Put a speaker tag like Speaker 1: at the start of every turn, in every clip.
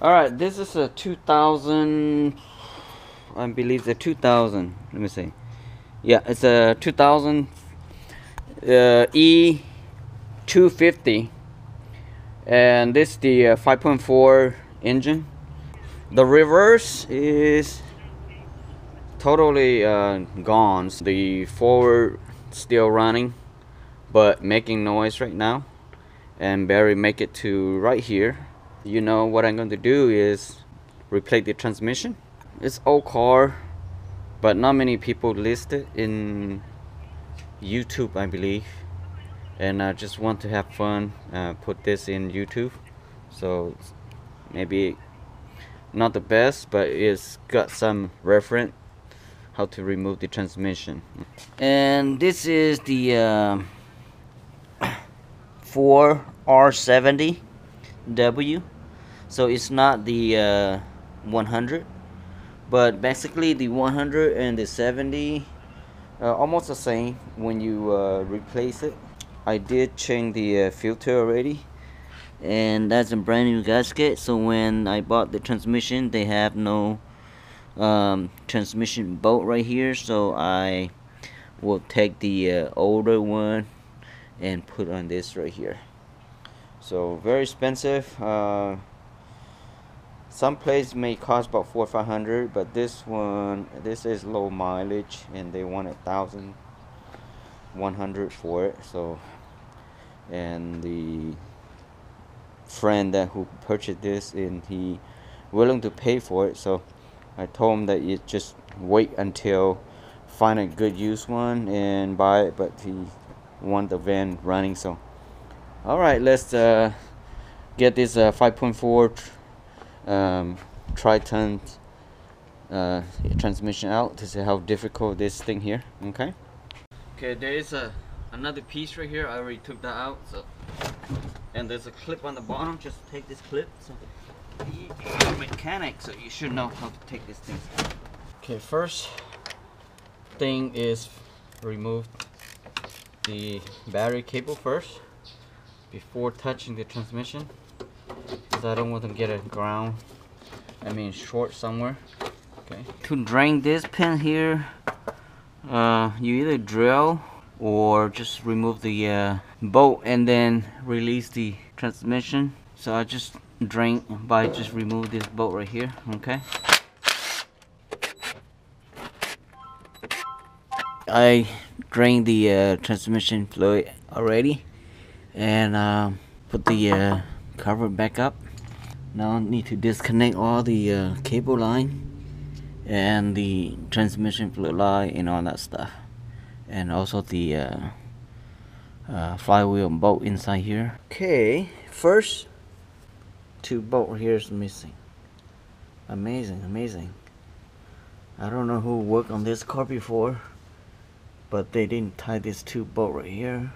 Speaker 1: Alright, this is a 2000, I believe the 2000, let me see. Yeah, it's a 2000 E250, and this is the 5.4 engine. The reverse is totally gone. The forward still running, but making noise right now, and barely make it to right here. You know what I'm going to do is replace the transmission. It's old car, but not many people list it in YouTube, I believe, and I just want to have fun, put this in YouTube. So maybe not the best, but it's got some reference how to remove the transmission. And this is the 4R70W, so it's not the 100, but basically the 100 and the 70 almost the same when you replace it. I did change the filter already, and that's a brand new gasket, so when I bought the transmission they have no transmission bolt right here, so I will take the older one and put on this right here. So very expensive. Some place may cost about $400 or $500, but this is low mileage and they want $1,100 for it. So, and the friend who purchased this, and he willing to pay for it, so I told him that you just wait until find a good used one and buy it, but he want the van running. So alright, let's get this 5.4 tri-ton transmission out to see how difficult this thing here. Okay, there is another piece right here. I already took that out, so, and there's a clip on the bottom. Just take this clip. So you're a mechanic, so you should know how to take this thing out. Okay, first thing is remove the battery cable first before touching the transmission, because I don't want to get a short somewhere. Okay, to drain this pin here, you either drill or just remove the bolt and then release the transmission. So I just drain by just remove this bolt right here. Okay, I drained the transmission fluid already, and put the cover back up. Now I need to disconnect all the cable line and the transmission fluid line and all that stuff, and also the flywheel bolt inside here. Okay, first two bolt here is missing. Amazing. I don't know who worked on this car before, but they didn't tie this two bolt right here.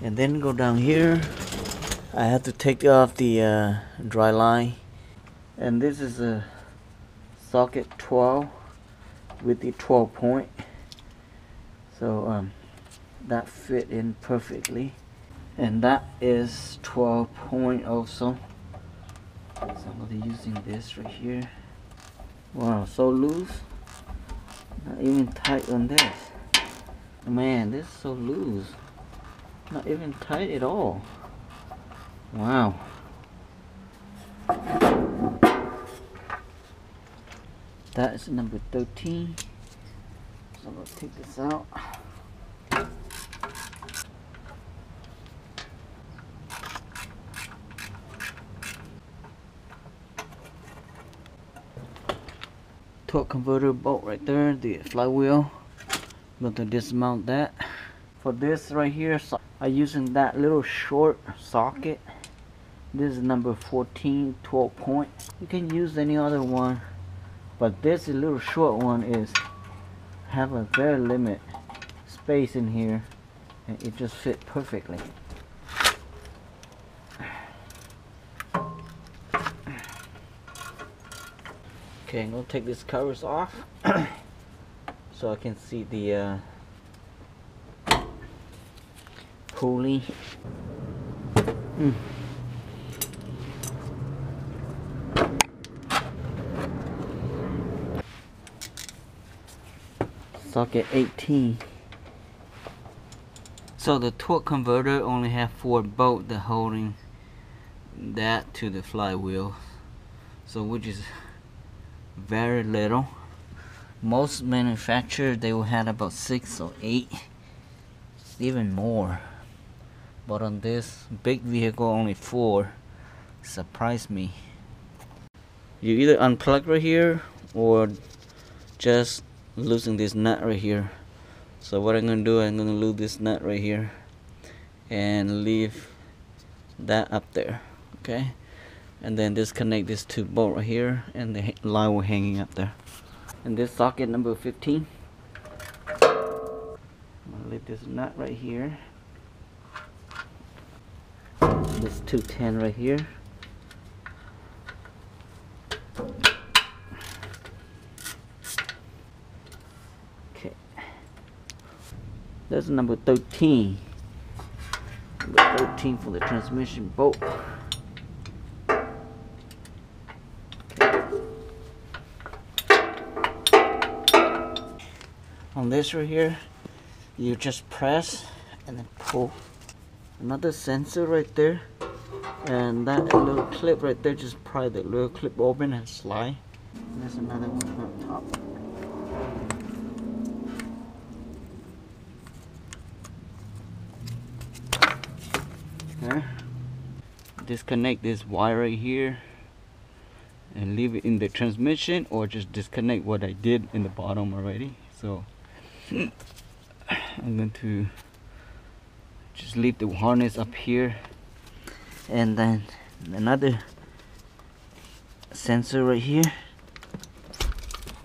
Speaker 1: And then go down here, I have to take off the dry line, and this is a socket 12 with the 12 point, so that fit in perfectly, and that is 12 point also. So I'm going to be using this right here. Wow, so loose, not even tight on this. Man, this is so loose, not even tight at all. Wow. That is number 13. So I'm going to take this out. Torque converter bolt right there, the flywheel. I'm going to dismount that. For this right here, so I'm using that little short socket. This is number 14, 12 point. You can use any other one, but this little short one is have a very limit space in here, and it just fit perfectly. Okay, I'm gonna take these covers off so I can see the pulley. socket 18. So the torque converter only have 4 bolts that holding that to the flywheel, so which is very little. Most manufacturers, they will have about 6 or 8, even more, but on this big vehicle only 4. Surprised me. You either unplug right here or just loosen this nut right here. So what I'm gonna do, I'm gonna lose this nut right here and leave that up there, okay? And then disconnect this 2 bolt right here, and the line will hanging up there. And this socket number 15, I'm gonna leave this nut right here. This 210 right here. Okay, that's number 13. Number 13 for the transmission bolt. On this right here, you just press and then pull. Another sensor right there, and that little clip right there, just pry the little clip open and slide. And there's another one on top. Okay. Disconnect this wire right here and leave it in the transmission, or just disconnect what I did in the bottom already. So I'm going to just leave the harness up here, and then another sensor right here.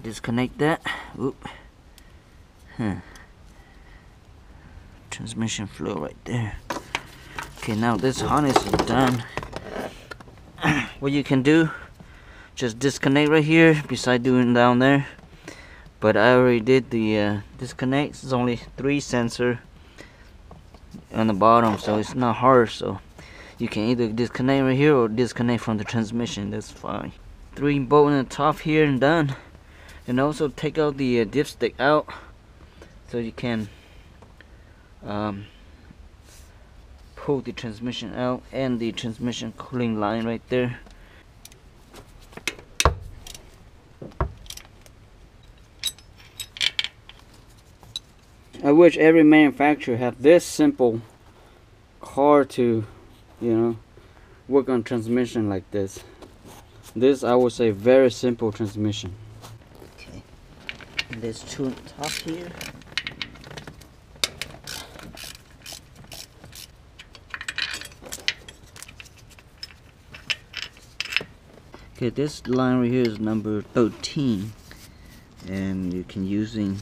Speaker 1: Disconnect that. Oop. Transmission flow right there. Okay, now this harness is done. What you can do, just disconnect right here beside doing down there. But I already did the disconnect. It's only 3 sensor on the bottom, so it's not hard. So you can either disconnect right here or disconnect from the transmission. That's fine. 3 bolts on the top here and done. And also take out the dipstick out, so you can pull the transmission out, and the transmission cooling line right there. I wish every manufacturer have this simple car to, you know, work on transmission like this. This, I would say, very simple transmission. Okay, and there's 2 on top here. Okay, this line right here is number 13, and you can using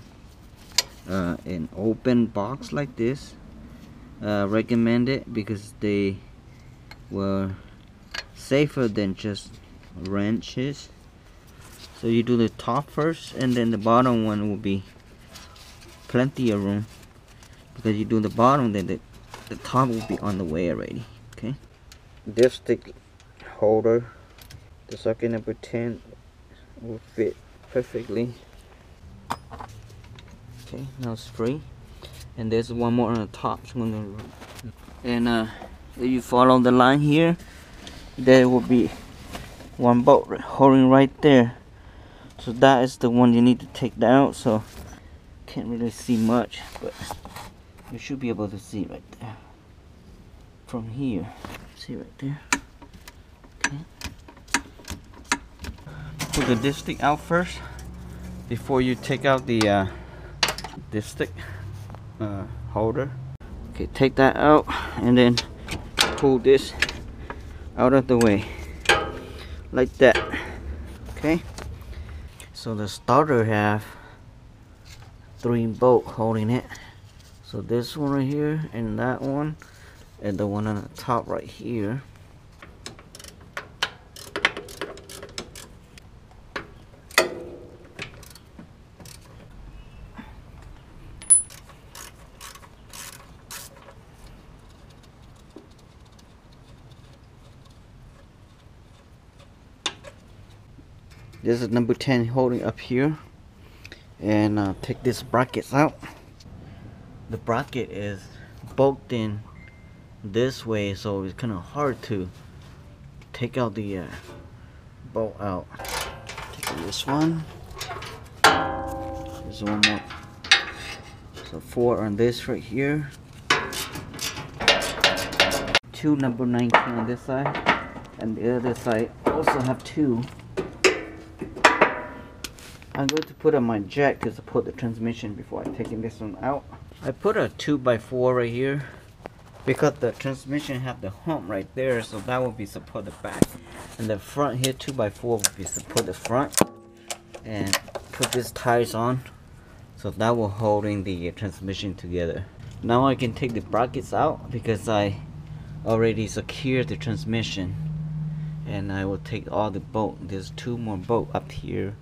Speaker 1: an open box like this. Recommend it because they were safer than just wrenches. So you do the top first, and then the bottom one will be plenty of room, because you do the bottom, then the top will be on the way already. Okay, dipstick holder, the socket number 10 will fit perfectly. Okay, now it's free, and there's one more on the top. And if you follow the line here, there will be 1 bolt holding right there. So that is the one you need to take out. So can't really see much, but you should be able to see right there from here. See right there. Okay. Put the dipstick out first before you take out the dipstick holder. Okay, take that out and then pull this out of the way like that. Okay, so the starter have 3 bolts holding it. So this one right here, and that one, and the one on the top right here. This is number 10 holding up here, and take this brackets out. The bracket is bolted in this way, so it's kind of hard to take out the bolt out. Take this one. There's one more. So 4 on this right here. 2 number 19 on this side, and the other side also have 2. I'm going to put on my jack to support the transmission before I taking this one out. I put a 2x4 right here because the transmission have the hump right there, so that will be support the back, and the front here 2x4 will be support the front. And put these ties on, so that will holding the transmission together. Now I can take the brackets out because I already secured the transmission, and I will take all the bolt. There's 2 more bolt up here,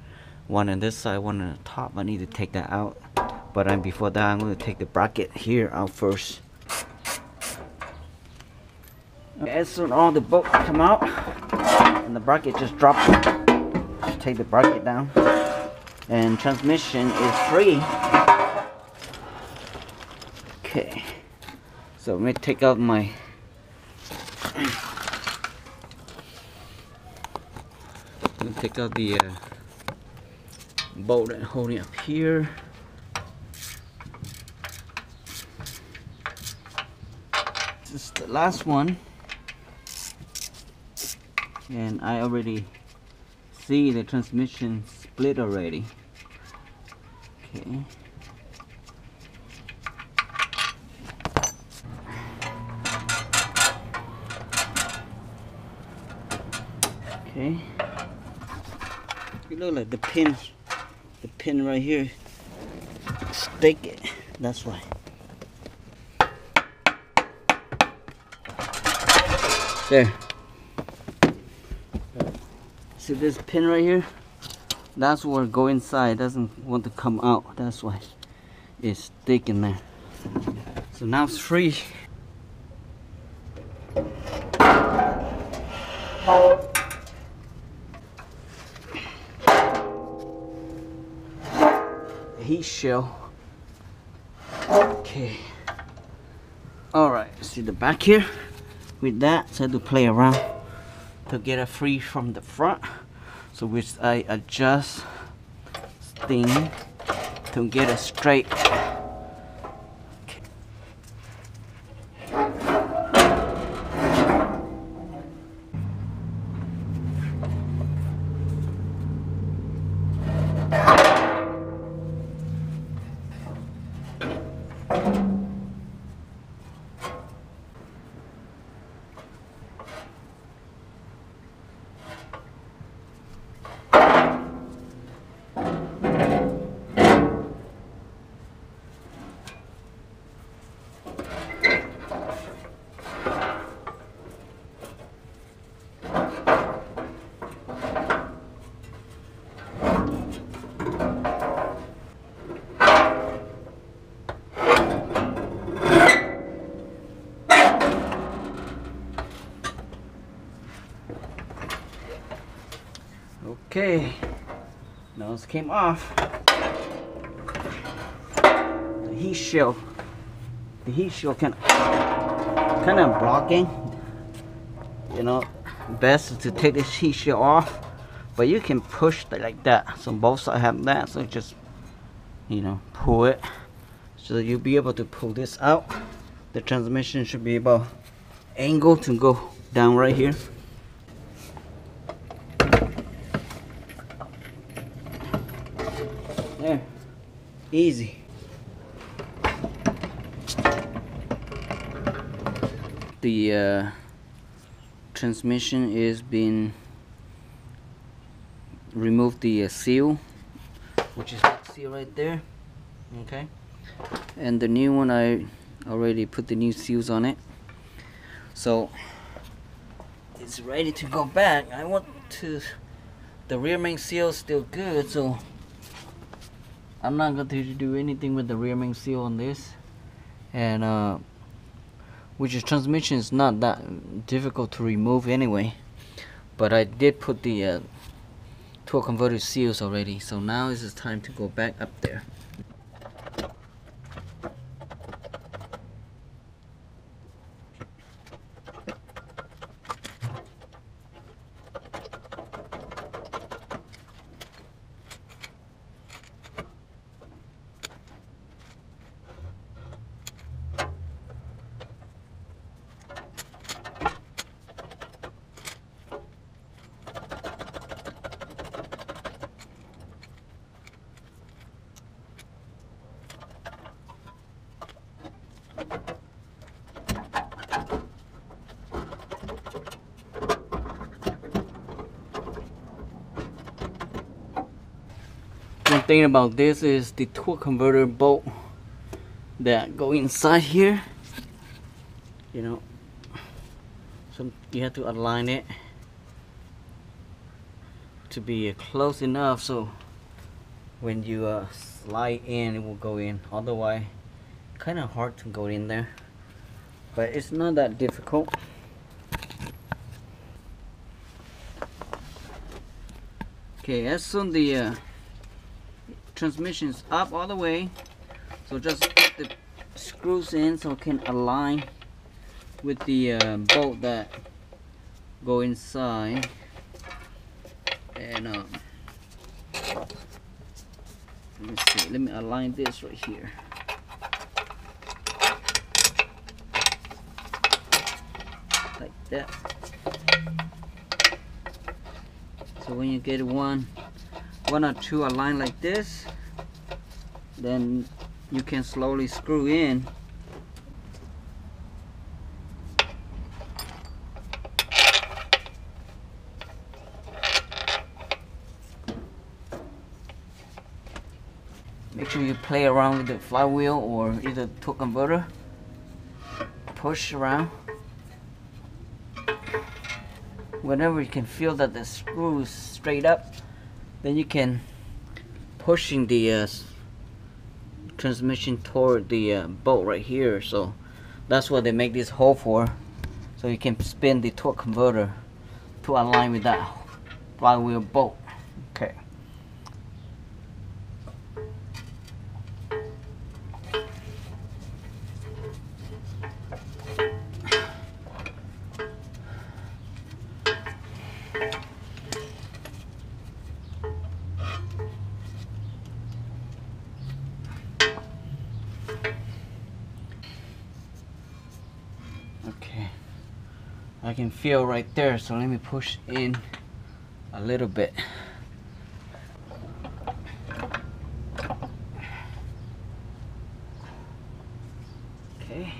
Speaker 1: one on this side, one on the top. I need to take that out, but before that I'm going to take the bracket here out first. As soon as all the bolts come out and the bracket just drops, just take the bracket down, and transmission is free. Okay, so let me take out my take out the bolt and holding up here. This is the last one, and I already see the transmission split already. Okay. Okay. You look like the pin right here. Stake it. That's why. There. See this pin right here? That's where go inside. Doesn't want to come out. That's why it's sticking there. So now it's free. Heat shell. Okay. Alright, see the back here? With that, so I had to play around to get it free from the front. So which I adjust thing to get it straight. Okay, now it came off. The heat shield kind of blocking. You know, best is to take this heat shield off, but you can push it like that. So both sides have that, so just, you know, pull it. So you'll be able to pull this out. The transmission should be about angle to go down right here. There, easy. The transmission is being removed, the seal, which is that seal right there. Okay, and the new one, I already put the new seals on it, so it's ready to go back. I want to, the rear main seal is still good, so I'm not going to do anything with the rear main seal on this. And which is transmission is not that difficult to remove anyway, but I did put the torque converter seals already. So now is the time to go back up there. One thing about this is the torque converter bolt that go inside here, you know, so you have to align it to be close enough so when you slide in it will go in. Otherwise kind of hard to go in there, but it's not that difficult. Okay, as soon the transmission is up all the way, so just put the screws in so it can align with the bolt that go inside. And let me see, let me align this right here. Like that. So when you get one or two aligned like this, then you can slowly screw in. Make sure you play around with the flywheel or either torque converter. Push around. Whenever you can feel that the screw is straight up, then you can pushing the transmission toward the bolt right here. So that's what they make this hole for, so you can spin the torque converter to align with that flywheel bolt. Okay. Okay, I can feel right there, so let me push in a little bit. Okay.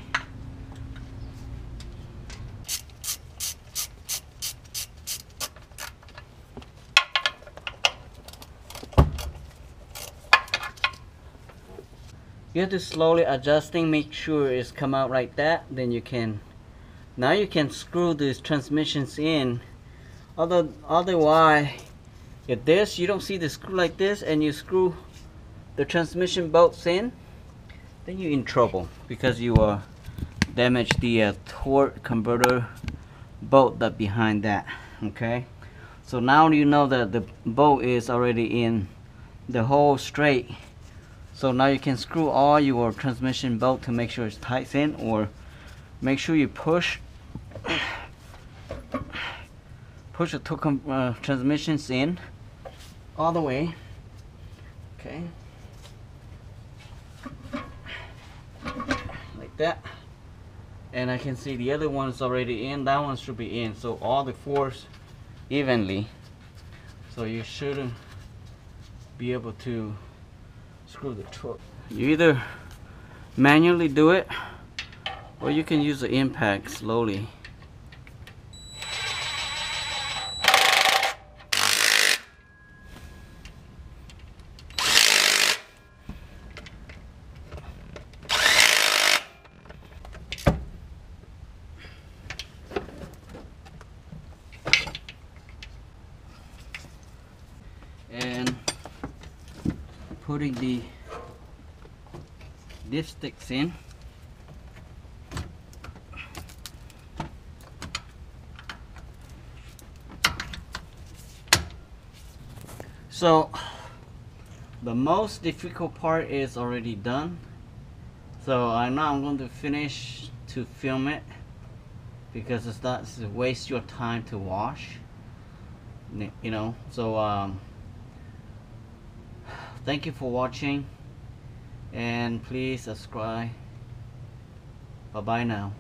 Speaker 1: You have to slowly adjusting, make sure it's come out like that, then you can, now you can screw these transmissions in. Otherwise, if this, you don't see the screw like this and you screw the transmission bolts in, then you're in trouble because you damage the torque converter bolt that behind that. Okay, so now you know that the bolt is already in the hole straight. So now you can screw all your transmission bolt to make sure it's tight in, or make sure you push the two transmissions in all the way. Okay, like that. And I can see the other one is already in, that one should be in, so all the force evenly, so you shouldn't be able to screw the torque. You either manually do it or you can use the impact slowly. And putting the dipsticks in. So the most difficult part is already done. So now I'm going to finish to film it, because it's not to waste your time to wash, you know. So thank you for watching, and please subscribe. Bye bye now.